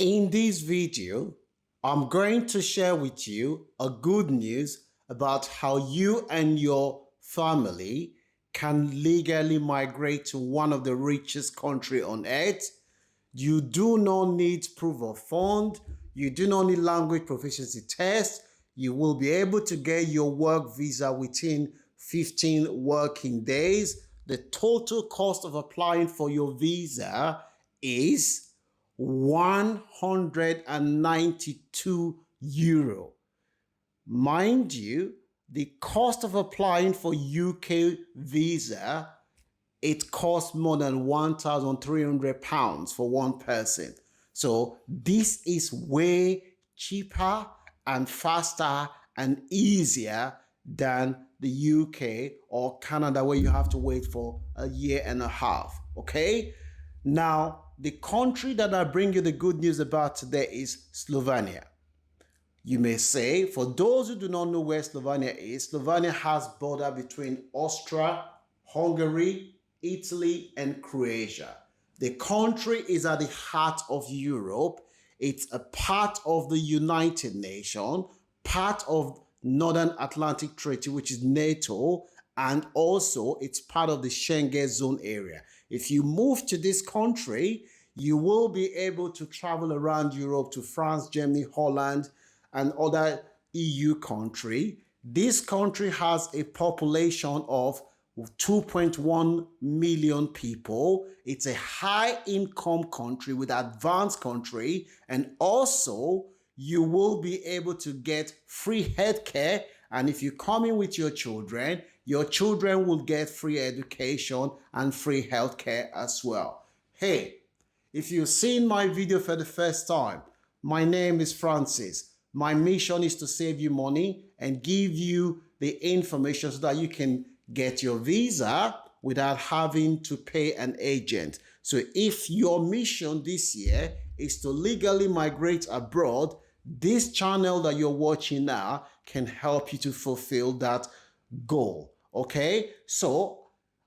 In this video, I'm going to share with you a good news about how you and your family can legally migrate to one of the richest country on earth. You do not need proof of fund. You do not need language proficiency test. You will be able to get your work visa within 15 working days. The total cost of applying for your visa is €192. Mind you, the cost of applying for UK visa, it costs more than £1,300 for one person. So this is way cheaper and faster and easier than the UK or Canada, where you have to wait for a year and a half. Okay? Now, the country that I bring you the good news about today is Slovenia. You may say, for those who do not know where Slovenia is, Slovenia has border between Austria, Hungary, Italy, and Croatia. The country is at the heart of Europe. It's a part of the United Nations, part of Northern Atlantic Treaty, which is NATO, and also it's part of the Schengen zone area. If you move to this country, you will be able to travel around Europe to France, Germany, Holland, and other EU country. This country has a population of 2.1 million people. It's a high income country with advanced country, and also you will be able to get free healthcare. And if you come in with your children will get free education and free healthcare as well. Hey, if you've seen my video for the first time, my name is Francis. My mission is to save you money and give you the information so that you can get your visa without having to pay an agent. So if your mission this year is to legally migrate abroad, this channel that you're watching now can help you to fulfill that goal. Okay, so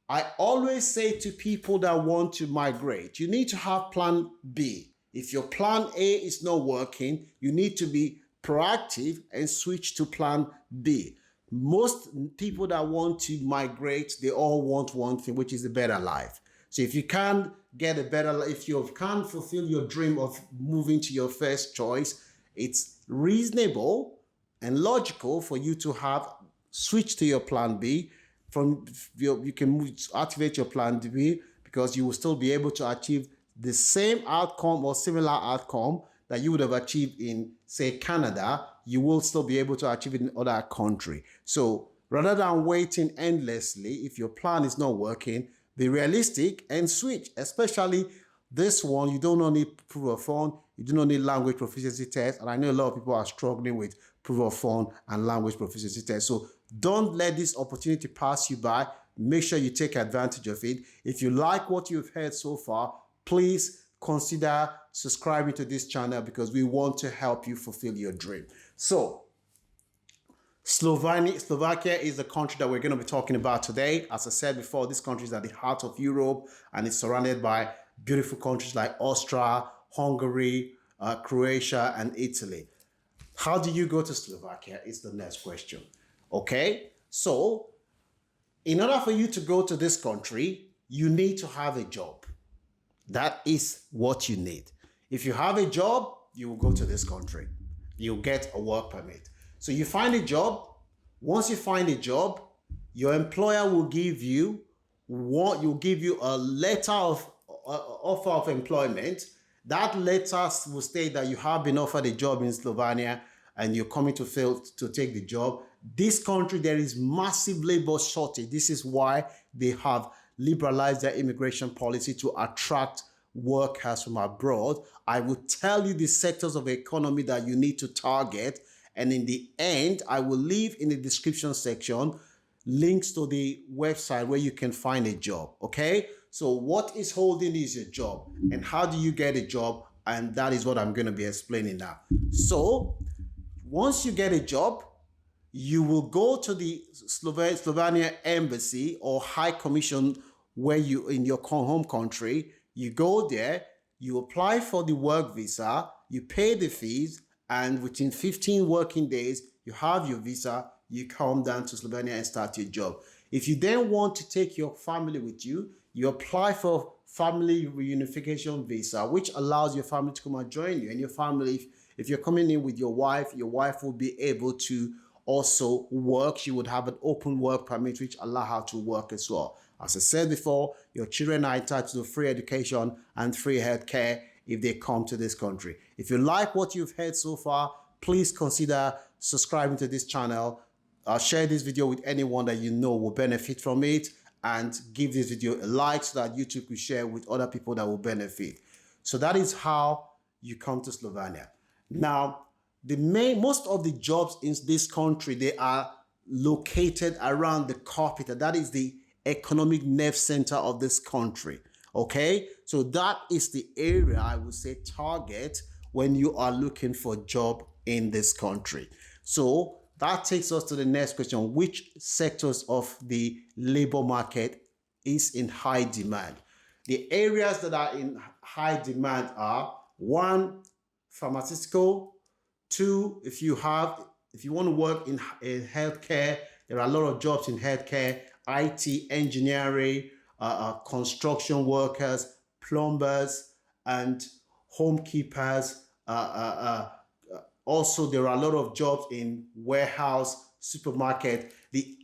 I always say to people that want to migrate, you need to have plan B. If your plan A is not working, you need to be proactive and switch to plan B. Most people that want to migrate, they all want one thing, which is a better life. So if you can't get a better life, if you can't fulfill your dream of moving to your first choice, it's reasonable and logical for you to have switch to your plan B. You can activate your plan B, because you will still be able to achieve the same outcome or similar outcome that you would have achieved in, say, Canada. You will still be able to achieve it in other country. So rather than waiting endlessly, if your plan is not working, be realistic and switch. Especially this one, you do not need proof of fund, you do not need language proficiency test. And I know a lot of people are struggling with proof of fund and language proficiency test. So don't let this opportunity pass you by. Make sure you take advantage of it. If you like what you've heard so far, please consider subscribing to this channel, because we want to help you fulfill your dream. So Slovakia is the country that we're going to be talking about today. As I said before, this country is at the heart of Europe, and it's surrounded by beautiful countries like Austria, Hungary, Croatia, and Italy. How do you go to Slovakia is the next question. Okay, so in order for you to go to this country, you need to have a job. That is what you need. If you have a job, you will go to this country. You'll get a work permit. So you find a job. Once you find a job, your employer will give you a letter of offer of employment. That letter will state that you have been offered a job in Slovenia and you're coming to take the job. This country, there is massive labor shortage. This is why they have liberalized their immigration policy to attract workers from abroad. I will tell you the sectors of the economy that you need to target. And in the end, I will leave in the description section links to the website where you can find a job. Okay, so what is holding is your job, and how do you get a job? And that is what I'm going to be explaining now. So once you get a job, you will go to the Slovenia embassy or high commission where you in your home country. You go there, you apply for the work visa, you pay the fees, and within 15 working days, you have your visa, you come down to Slovenia and start your job. If you then want to take your family with you, you apply for family reunification visa, which allows your family to come and join you. And your family, if you're coming in with your wife will be able to also work. She would have an open work permit, which allow her to work as well. As I said before, your children are entitled to free education and free healthcare if they come to this country. If you like what you've heard so far, please consider subscribing to this channel. Share this video with anyone that you know will benefit from it, and give this video a like so that YouTube will share with other people that will benefit. So that is how you come to Slovenia. Now, most of the jobs in this country, they are located around the capital. That is the economic nerve center of this country. Okay, so that is the area I would say target when you are looking for a job in this country. So that takes us to the next question. Which sectors of the labor market is in high demand? The areas that are in high demand are: 1, pharmaceutical; 2, if you want to work in healthcare, there are a lot of jobs in healthcare, IT, engineering, construction workers, plumbers, and homekeepers. Also, there are a lot of jobs in warehouse, supermarket. The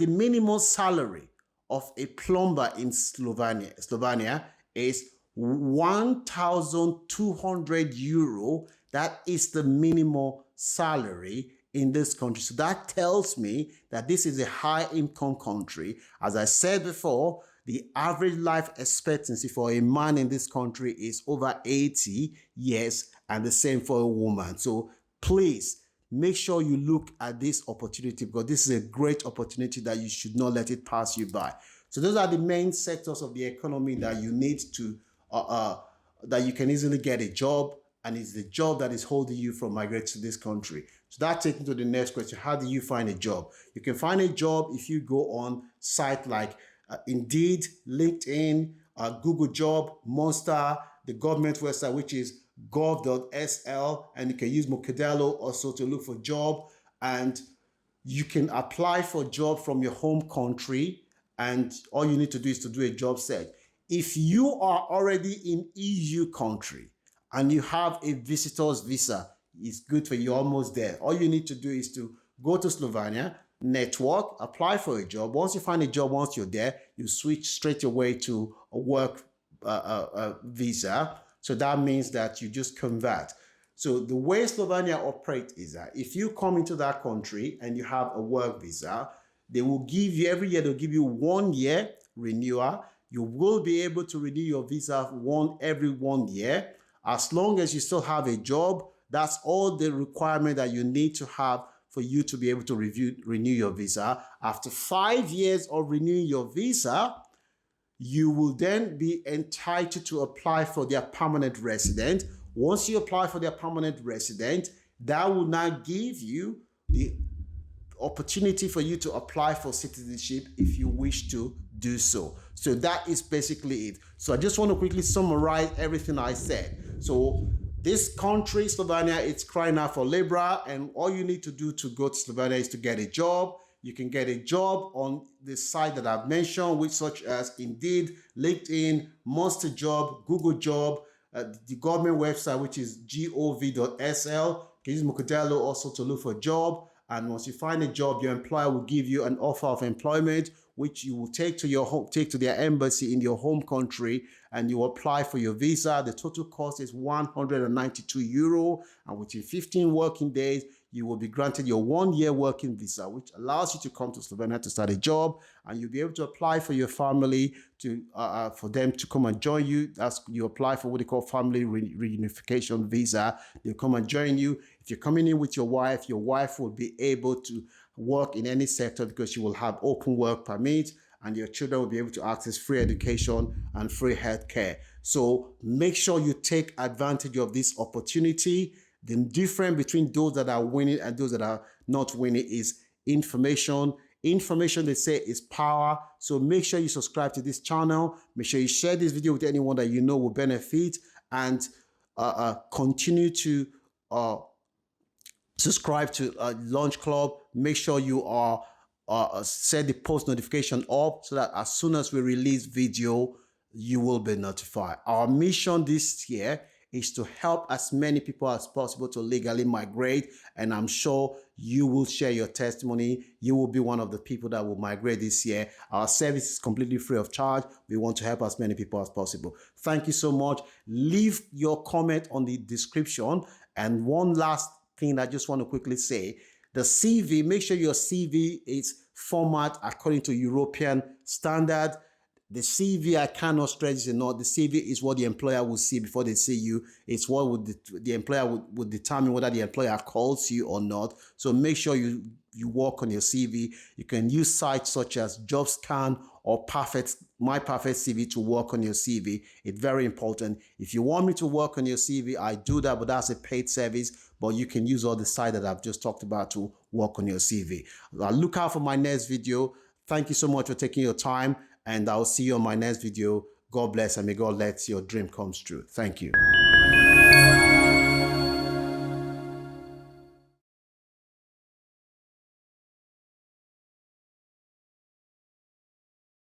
minimum salary of a plumber in Slovenia is 1,200 euro. That is the minimum salary in this country. So that tells me that this is a high income country. As I said before, the average life expectancy for a man in this country is over 80 years, and the same for a woman. So please make sure you look at this opportunity, because this is a great opportunity that you should not let it pass you by. So those are the main sectors of the economy that you need to, that you can easily get a job, and it's the job that is holding you from migrating to this country. So that takes me to the next question. How do you find a job? You can find a job if you go on sites like Indeed, LinkedIn, Google Job, Monster, the government website, which is gov.sl, and you can use LINKEDL also to look for job, and you can apply for a job from your home country, and all you need to do is to do a job search. If you are already in EU country and you have a visitor's visa, it's good for you, almost there. All you need to do is to go to Slovenia, network, apply for a job. Once you find a job, once you're there, you switch straight away to a work visa. So that means that you just convert. So the way Slovenia operates is that if you come into that country and you have a work visa, they will give you, every year they'll give you 1 year renewal. You will be able to renew your visa every 1 year. As long as you still have a job, that's all the requirement that you need to have for you to be able to renew your visa. After 5 years of renewing your visa, you will then be entitled to apply for their permanent resident. Once you apply for their permanent resident, that will now give you the opportunity for you to apply for citizenship if you wish to do so. So that is basically it. So I just want to quickly summarize everything I said. So this country, Slovenia, it's crying out for labor, and all you need to do to go to Slovenia is to get a job. You can get a job on the site that I've mentioned, which such as Indeed, LinkedIn, Monster Job, Google Job, the government website, which is gov.sl. You can use LINKEDL also to look for a job. And once you find a job, your employer will give you an offer of employment, which you will take to your home, take to their embassy in your home country, and you apply for your visa. The total cost is 192 euro, and within 15 working days, you will be granted your 1 year working visa, which allows you to come to Slovenia to start a job, and you'll be able to apply for your family to for them to come and join you. That's, you apply for what they call family reunification visa. They'll come and join you. If you're coming in with your wife will be able to work in any sector because you will have open work permit, and your children will be able to access free education and free healthcare. So make sure you take advantage of this opportunity. The difference between those that are winning and those that are not winning is information. Information, they say, is power. So make sure you subscribe to this channel. Make sure you share this video with anyone that you know will benefit. And continue to subscribe to Launch Club. Make sure you are set the post notification up so that as soon as we release video, you will be notified. Our mission this year is to help as many people as possible to legally migrate, and I'm sure you will share your testimony. You will be one of the people that will migrate this year. Our service is completely free of charge. We want to help as many people as possible. Thank you so much. Leave your comment on the description. And one last thing I just want to quickly say, the CV, make sure your CV is format according to European standard. The CV, I cannot stress this enough. The CV is what the employer will see before they see you. It's what would the employer would determine whether the employer calls you or not. So make sure you work on your CV. You can use sites such as JobScan or My Perfect CV to work on your CV. It's very important. If you want me to work on your CV, I do that, but that's a paid service. But you can use all the sites that I've just talked about to work on your CV. Look out for my next video. Thank you so much for taking your time, and I'll see you on my next video. God bless, and may God let your dream come true. Thank you.